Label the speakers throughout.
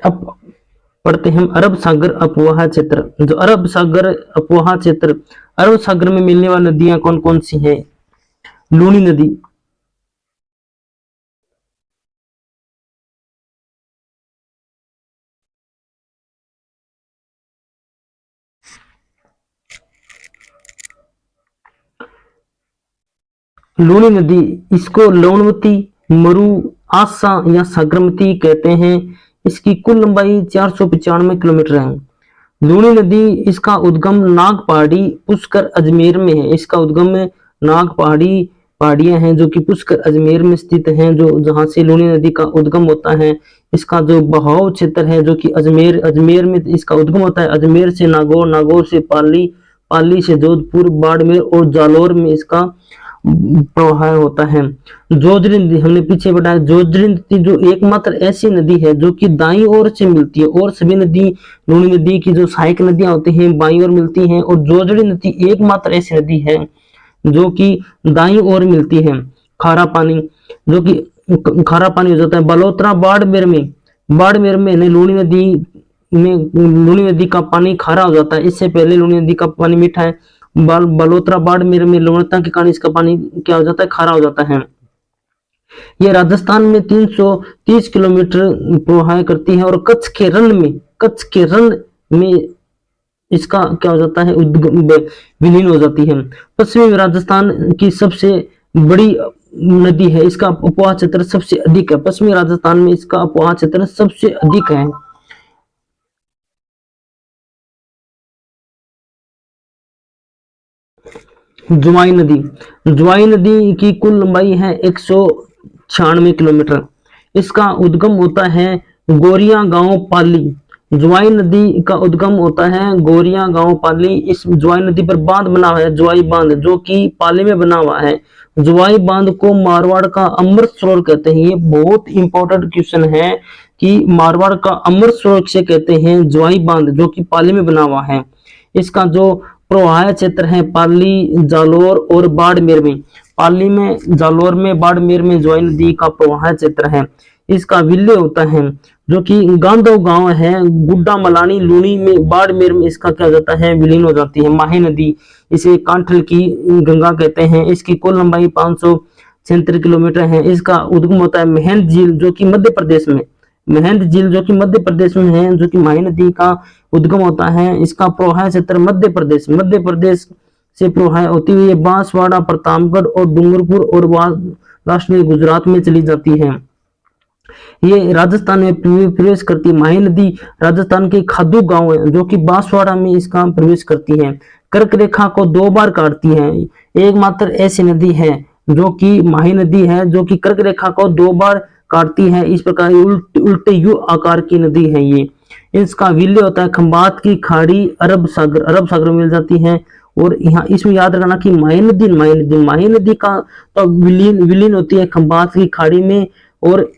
Speaker 1: अब पढ़ते हैं हम अरब सागर अपवाह क्षेत्र। जो अरब सागर अपवाह क्षेत्र, अरब सागर में मिलने वाली नदियां कौन कौन सी हैं? लूनी नदी, लूनी नदी, इसको लवणवती, मरु, आसा या सागरमती कहते हैं। इसकी कुल लंबाई 495 किलोमीटर है। लूनी नदी, इसका उद्गम नाग पहाड़ी पुष्कर अजमेर में है। इसका उद्गम नाग पहाड़ी पहाड़ियां हैं जो कि पुष्कर अजमेर में स्थित हैं, जो जहां से लूनी नदी का उद्गम होता है। इसका जो बहाव क्षेत्र है जो कि अजमेर अजमेर में इसका उद्गम होता है। अजमेर से नागौर, नागौर से पाली, पाली से जोधपुर, बाड़मेर और जालौर में इसका प्रवाह होता है। जोजरी नदी हमने पीछे बताया, जोजरी नदी जो एकमात्र ऐसी नदी है जो कि दाईं ओर से मिलती है, और सभी नदी लूनी नदी की जो सहायक नदियां होती हैं बाईं ओर मिलती हैं, और जोजरी नदी एकमात्र ऐसी नदी है जो कि दाईं ओर मिलती है। खारा पानी, जो कि खारा पानी हो जाता है बलोत्रा बाड़मेर में, बाड़मेर में लूनी नदी में लूनी नदी का पानी खारा हो जाता है। इससे पहले लूनी नदी का पानी मीठा है। बलोत्रा बाड़मेर में लवणता के कारण इसका पानी क्या हो जाता है? खारा हो जाता है। ये राजस्थान में 330 किलोमीटर प्रवाह करती है, और कच्छ के रण में इसका क्या हो जाता है? विलीन हो जाती है। पश्चिमी राजस्थान की सबसे बड़ी नदी है, इसका अपवाह क्षेत्र सबसे अधिक है। पश्चिमी राजस्थान में इसका अपवाह क्षेत्र सबसे अधिक है। जुआई नदी, जुआई नदी की कुल लंबाई है 196 किलोमीटर। इसका उद्गम होता है गोरिया गांव पाली। जुआई नदी का उद्गम होता है गोरिया गांव पाली। इस जुआई नदी पर बांध बना हुआ है, जुआई बांध, जो कि पाली में बना हुआ है। जुआई बांध को मारवाड़ का अमृत सरोवर कहते हैं। ये बहुत इंपॉर्टेंट क्वेश्चन है कि मारवाड़ का अमृत सरोवर किसे कहते हैं? जुआई बांध, जो कि पाली में बना हुआ है। इसका जो प्रवाह क्षेत्र है पाली, जालोर और बाड़मेर में, पाली में, जालोर में, बाड़मेर में जुआई नदी का प्रवाह क्षेत्र है। इसका विलय होता है जो कि गांधव गांव है, गुड्डा मलानी लूनी में, बाड़मेर में इसका क्या हो जाता है? विलीन हो जाती है। माही नदी, इसे कांठल की गंगा कहते हैं। इसकी कुल लंबाई 576 किलोमीटर है। इसका उद्गम होता है महंत झील, जो कि मध्य प्रदेश में, महंत झील जो कि मध्य प्रदेश में है, जो कि माही नदी का उद्गम होता है। इसका प्रवाह क्षेत्र मध्य प्रदेश से प्रवाह होती हुई बांसवाड़ा, प्रतापगढ़ और डूंगरपुर और लास्ट में गुजरात में चली जाती है। ये राजस्थान में प्रवेश करती है। माही नदी राजस्थान के खादू गांव है जो कि बांसवाड़ा में इसका प्रवेश करती है। कर्क रेखा को 2 बार काटती है। एकमात्र ऐसी नदी है जो कि माही नदी है जो कि कर्क रेखा को 2 बार काटती है। इस प्रकार उल्टे यू आकार की नदी है ये। इसका विलय होता है खंबात की खाड़ी, अरब सागर में मिल जाती है। और यहाँ इसमें याद रखना कि माही नदी का तो विलीन होती है खंबात की खाड़ी में। और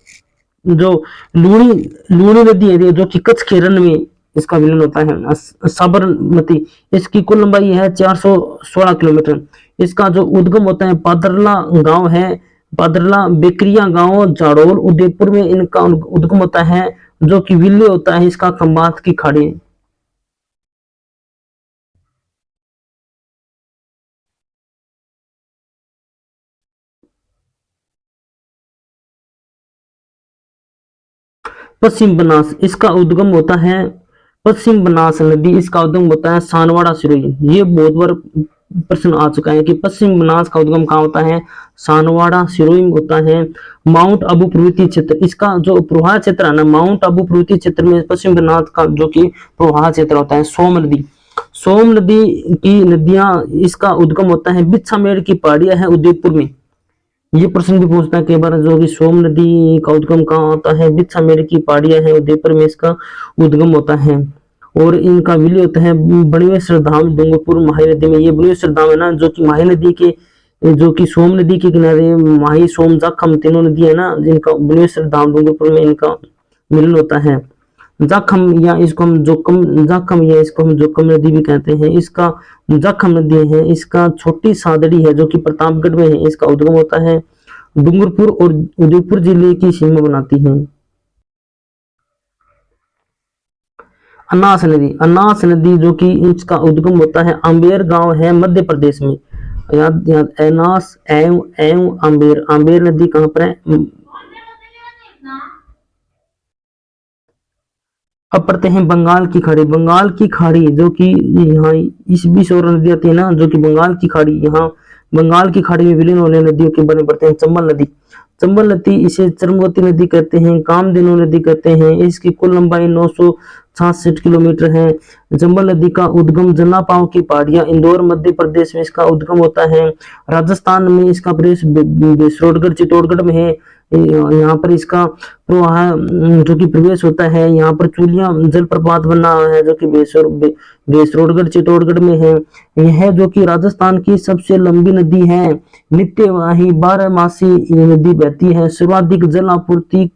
Speaker 1: जो लूनी लूनी नदी है जो कि कच्छ के रण में इसका विलीन होता है। साबरमती, इसकी कुल लंबाई है 416 किलोमीटर। इसका जो उद्गम होता है पादरला गांव है, पादरला बेकरिया गांव जाड़ोल उदयपुर में इनका उद्गम होता है, जो कि विलय होता है इसका खंबात की खाड़ी। पश्चिम बनास, इसका उद्गम होता है पश्चिम बनास नदी, इसका उद्गम होता है सानवाड़ा सिरोही। ये बहुत बार प्रश्न आ चुका है कि पश्चिम बनास का उद्गम कहाँ होता है? सानवाड़ा सिरोही में होता है। माउंट आबू पर्वतीय क्षेत्र, इसका जो प्रवाह क्षेत्र है ना, माउंट आबू पर्वतीय क्षेत्र में पश्चिम बनास का जो कि प्रवाह क्षेत्र होता है। सोम नदी, सोम नदी की नदियां, इसका उद्गम होता है बिच्छामेड़ की पहाड़ियां है उदयपुर में। ये प्रश्न भी पूछता है कई बार जो कि सोम नदी का उद्गम कहाँ होता है? बिच्छामेड़ की पहाड़ियां है उदयपुर में इसका उद्गम होता है। और इनका विलय होता है बणवेश्वर धाम डूंगरपुर माही नदी में। ये बणवेश्वर धाम है ना जो कि माही नदी के, जो कि सोम नदी के किनारे माही सोम जाखम तीनों नदी है ना, जिनका बणवेश्वर धाम डूंगरपुर में इनका मिलन होता है। जाखम या इसको हम जोखम, जाखम या इसको हम जोखम नदी भी कहते हैं। इसका जाखम नदी है, इसका छोटी सादड़ी है जो कि प्रतापगढ़ में है। इसका उद्गम होता है डूंगरपुर और उदयपुर जिले की सीमा बनाती है। अनास नदी जो कि इसका उद्गम होता है आम्बेर गांव है मध्य प्रदेश में। याद याद अनास एवं एवं आम्बेर, आम्बेर नदी कहाँ पर है? अब पढ़ते हैं बंगाल की खाड़ी। बंगाल की खाड़ी जो कि यहाँ इस बीच और नदी आती है ना, जो कि बंगाल की खाड़ी, यहाँ बंगाल की खाड़ी में विलीन होने नदियों के बारे में पढ़ते हैं। चंबल नदी, चंबल नदी इसे चरमवती नदी कहते हैं, कामधेनु नदी कहते हैं। इसकी कुल लंबाई 966 किलोमीटर है। चंबल नदी का उद्गम जलापाव की पहाड़ियां इंदौर मध्य प्रदेश में इसका उद्गम होता है। राजस्थान में इसका प्रवेश बेसरोडगढ़ चित्तौड़गढ़ में है। यहाँ पर इसका प्रवाह जो कि प्रवेश होता है। यहाँ पर चूलिया जलप्रपात बना हुआ है जो कि बेसरोडगढ़ चित्तौड़गढ़ में है। यह जो कि राजस्थान की सबसे लंबी नदी है। नित्यवाही 12 मासी ये नदी बहती है, सर्वाधिक जल आपूर्ति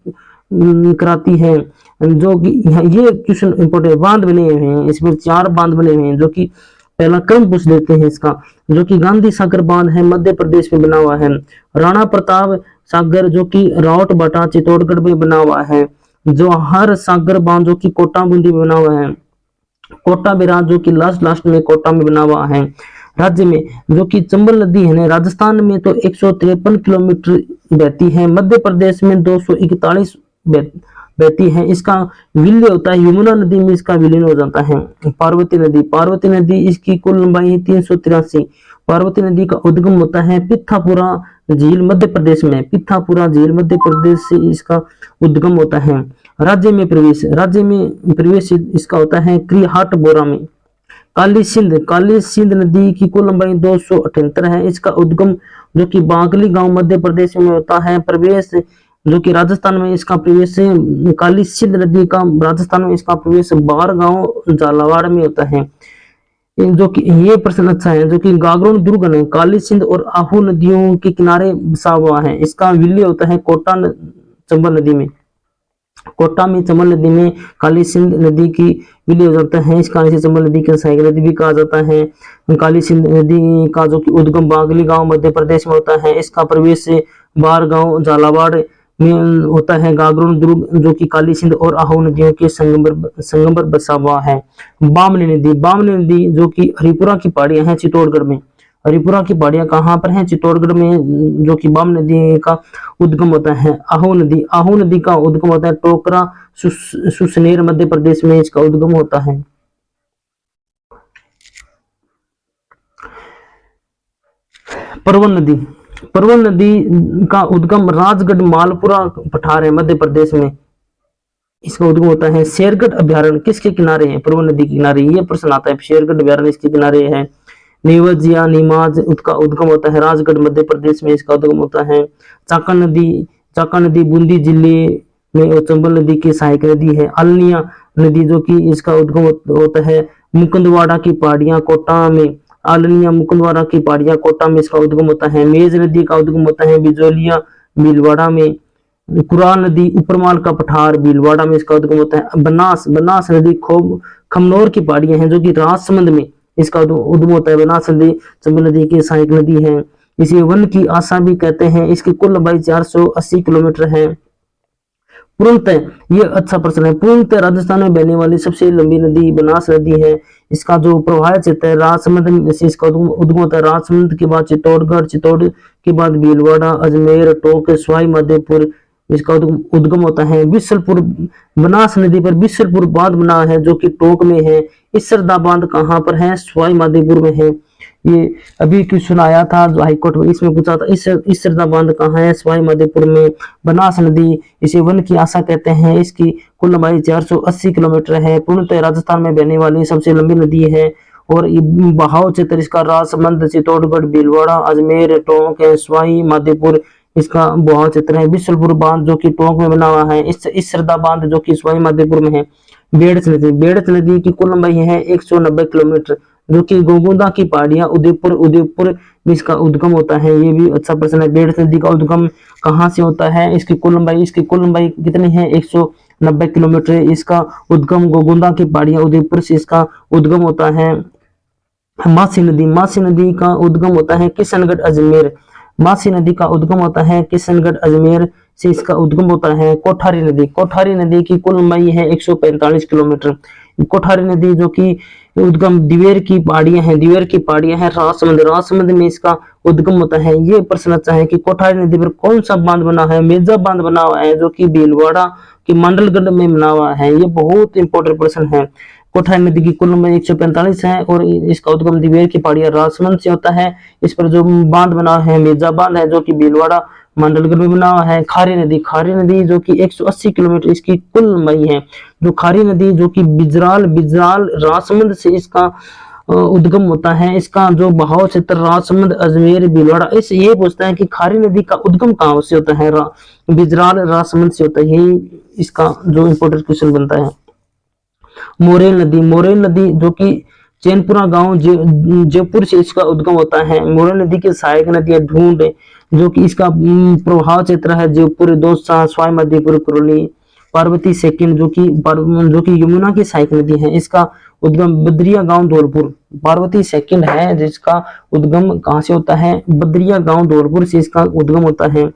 Speaker 1: कराती है। जो कि ये क्वेश्चन इंपोर्टेंट, बांध बने हुए हैं इसमें, 4 बांध बने हुए हैं जो कि पहला क्रम पूछ देते हैं इसका, जो कि गांधी सागर बांध है मध्य प्रदेश में बना हुआ है। राणा प्रताप सागर जो कि रावट बाटा चित्तौड़गढ़ में बना हुआ है। जवाहर सागर बांध जो कि कोटा बूंदी में बना हुआ है। कोटा बिराज जो कि लास्ट में कोटा में बना हुआ है। राज्य में जो कि चंबल नदी है ना, राजस्थान में तो 153 किलोमीटर बहती है, मध्य प्रदेश में 241 बहती है। इसका विलय होता है यमुना नदी में, इसका विलीन हो जाता है। पार्वती नदी, पार्वती नदी इसकी कुल लंबाई है 383। पार्वती नदी का उद्गम होता है पिथापुरा झील मध्य प्रदेश में, पिथापुरा झील मध्य प्रदेश से इसका उद्गम होता है। राज्य में प्रवेश इसका होता है क्रिहाट बोरा में। काली सिंध नदी की कुल लंबाई 278 है। इसका उद्गम जो कि बागली गांव मध्य प्रदेश में होता है। प्रवेश जो कि राजस्थान में इसका प्रवेश काली सिंध नदी का, राजस्थान में इसका प्रवेश बार गांव झालावाड़ में होता है। जो कि ये प्रश्न अच्छा है, जो कि गागरोन दुर्ग है काली सिंध और आहू नदियों के किनारे बसा हुआ है। इसका विलय होता है कोटा चंबल नदी में। कोटा में चंबल नदी में काली सिंध नदी की विलय हो जाता है। इसका चंबल नदी का सहायक नदी भी कहा जाता है। काली सिंध नदी का जो कि उद्गम बागली गांव मध्य प्रदेश में होता है। इसका प्रवेश बार गांव झालावाड़ में होता है। गागरोन दुर्ग जो कि काली सिंध और आहू नदियों के संगम पर बसा हुआ है। बामनी नदी जो कि हरिपुरा की पहाड़ियां हैं चित्तौड़गढ़ में। हरिपुरा की पहाड़ियां कहाँ पर हैं? चित्तौड़गढ़ में। जो कि बामनी नदी का उद्गम होता है। आहू नदी का उद्गम होता है टोकरा सुसनेर मध्य प्रदेश में इसका उद्गम होता है। परवन नदी का उद्गम राजगढ़ मालपुरा पठार है मध्य प्रदेश में, इसका उद्गम होता है। शेरगढ़ अभ्यारण्य किसके किनारे है? परवन नदी के किनारे। ये प्रश्न आता है, शेरगढ़ अभ्यारण्य इसके किनारे है। नीवज या नीमाज उसका उद्गम होता है राजगढ़ मध्य प्रदेश में, इसका उद्गम होता है। चाका नदी बूंदी जिले में चंबल नदी की सहायक नदी है। अलनिया नदी जो कि इसका उद्गम होता है मुकुंदवाड़ा की पहाड़ियां कोटा में। आलनिया मुकुंदवाड़ा की पहाड़ियां कोटा में इसका उद्गम होता है। मेज नदी का उद्गम होता है बिजोलिया भीलवाड़ा में। कुरा नदी उपरमाल का पठार भीलवाड़ा में इसका उद्गम होता है। बनास नदी खमनोर की पहाड़ियां हैं जो कि राजसमंद में इसका उद्गम होता है। बनास नदी चंबल नदी की सहायक नदी है। इसे वन की आशा भी कहते हैं। इसकी कुल लंबाई 480 किलोमीटर है। पूर्णतः, ये अच्छा प्रश्न है, पूर्णतः राजस्थान में बहने वाली सबसे लंबी नदी बनास नदी है। इसका जो प्रवाह क्षेत्र है राजसमंद से इसका उद्गम होता है। राजसमंद के बाद चित्तौड़ के बाद भीलवाड़ा, अजमेर, टोंक, सवाई माधोपुर इसका उद्गम होता है। बिसलपुर, बनास नदी पर बिसलपुर बांध बना है जो कि टोंक में है। इसरदा बांध कहाँ पर है? सवाई माधोपुर में है। ये अभी क्वेश्चन आया था जो हाईकोर्ट में, इसमें पूछा था इसरदा बांध कहाँ है? सवाई माधोपुर में। बनास नदी इसे वन की आशा कहते हैं। इसकी कुल लंबाई 480 किलोमीटर है। पूर्णतः राजस्थान में बहने वाली सबसे लंबी नदी है। और बहाव क्षेत्र इसका राजसमंद, चित्तौड़गढ़, भीलवाड़ा, अजमेर, टोंक, सवाई माधोपुर इसका बहाव क्षेत्र है। बिसलपुर बांध जो कि टोंक में बना हुआ है। इसरदा बांध जो कि सवाई माधोपुर में है। बेड़च नदी की कुल लंबाई है 190 किलोमीटर जो कि गोगुंदा की पहाड़ियां उदयपुर में इसका उद्गम होता है। ये भी अच्छा प्रश्न है। बेड़च नदी का उद्गम कहाँ से होता है? इसकी कुल लंबाई कितनी है? 190 किलोमीटर। इसका उद्गम गोगुंदा की पहाड़ियां उदयपुर से इसका उद्गम होता है। मासी नदी का उद्गम होता है किशनगढ़ अजमेर। मासी नदी का उद्गम होता है किशनगढ़ अजमेर से इसका उद्गम होता है। कोठारी नदी, कोठारी नदी की कुल लंबाई है 145 किलोमीटर। कोठारी नदी जो कि उद्गम दिवेर की पहाड़ियां हैं, दिवेर की पहाड़ियां हैं राजसमंद, राजसमंद में इसका उद्गम होता है। ये प्रश्न अच्छा है कि कोठारी नदी पर कौन सा बांध बना है? मेजा बांध बना हुआ है जो कि भीलवाड़ा की मंडलगढ़ में बना हुआ है। ये बहुत इंपॉर्टेंट प्रश्न है। कोठारी नदी की कुल लंबाई 145 है और इसका उद्गम दिवेर की पहाड़ियां राजसमंद से होता है। इस पर जो बांध बना है मेजा बांध है जो कि भीलवाड़ा मंडलगढ़ में बना हुआ है। खारी नदी, खारी नदी जो कि 180 किलोमीटर इसकी कुल लंबाई है। जो खारी नदी जो कि बिजराल, बिजराल राजसमंद से इसका उद्गम होता है। इसका जो बहाव क्षेत्र राजसमंद, अजमेर, भीलवाड़ा, इस ये पूछता है कि खारी नदी का उद्गम कहाँ से होता है? बिजराल राजसमंद से होता है। यही इसका जो इंपोर्टेंट क्वेश्चन बनता है। मोरेल नदी, मोरेल नदी जो कि चैनपुरा गांव जयपुर से इसका उद्गम होता है। मोरेल नदी की सहायक नदी है ढूंढ जो कि इसका प्रभाव क्षेत्र है जयपुर, दौसा, सवाई माधोपुर, करौली। पार्वती सेकंड जो कि यमुना की सहायक नदी है। इसका उद्गम बद्रिया गांव धौलपुर। पार्वती सेकंड है जिसका उद्गम कहाँ से होता है? बद्रिया गांव धौलपुर से इसका उद्गम होता है।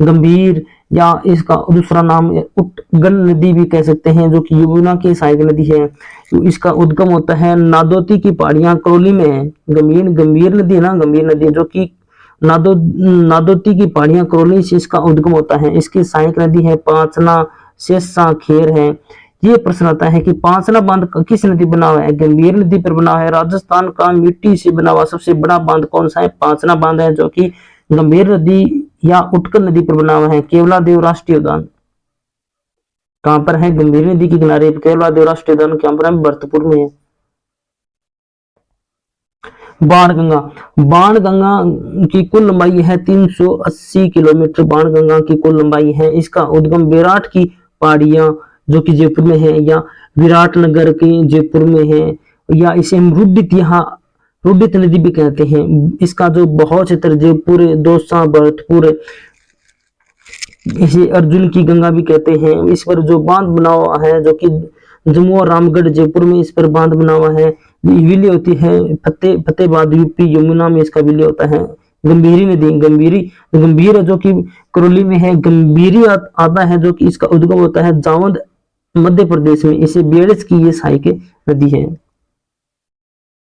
Speaker 1: गंभीर या इसका दूसरा नाम उटगल नदी भी कह सकते हैं जो कि यमुना की सहायक नदी है। तो इसका उद्गम होता है नादौती की पहाड़ियां करौली में है। गंभीर नदी है ना, गंभीर नदी जो कि नादौती की पहाड़ियां करौली से इसका उद्गम होता है। इसकी सहायक नदी है पांचना, शेषा, खेर है। ये प्रश्न आता है कि पांचना बांध किस नदी बना हुआ है? गंभीर नदी पर बना हुआ है। राजस्थान का मिट्टी से बना हुआ सबसे बड़ा बांध कौन सा है? पांचना बांध है जो कि गंभीर नदी या उटकल नदी पर बना हुआ है। केवलादेव राष्ट्रीय उद्यान कहां पर है? गंभीर नदी के किनारे केवलादेव राष्ट्रीय उद्यान कहां पर है? भरतपुर में है। बाणगंगा, बाणगंगा की कुल लंबाई है 380 किलोमीटर। बाणगंगा की कुल लंबाई है। इसका उद्गम विराट की पहाड़ियां जो कि जयपुर में है या विराटनगर के जयपुर में है या इसे हम रुडित नदी भी कहते हैं। इसका जो बहाव क्षेत्र जयपुर, दौसा, भरतपुर, इसे अर्जुन की गंगा भी कहते हैं। इस पर जो बांध बना हुआ है जो कि जम्मू और रामगढ़ जयपुर में इस पर बांध बना हुआ है। विलय होती है फतेहाबाद यूपी, यमुना में इसका विलय होता है। गंभीरी नदी, गंभीर है जो कि करौली में है। गंभीरी आता है जो कि इसका उद्गम होता है जावंद मध्य प्रदेश में। इसे बेड़स की ये सहायक नदी है।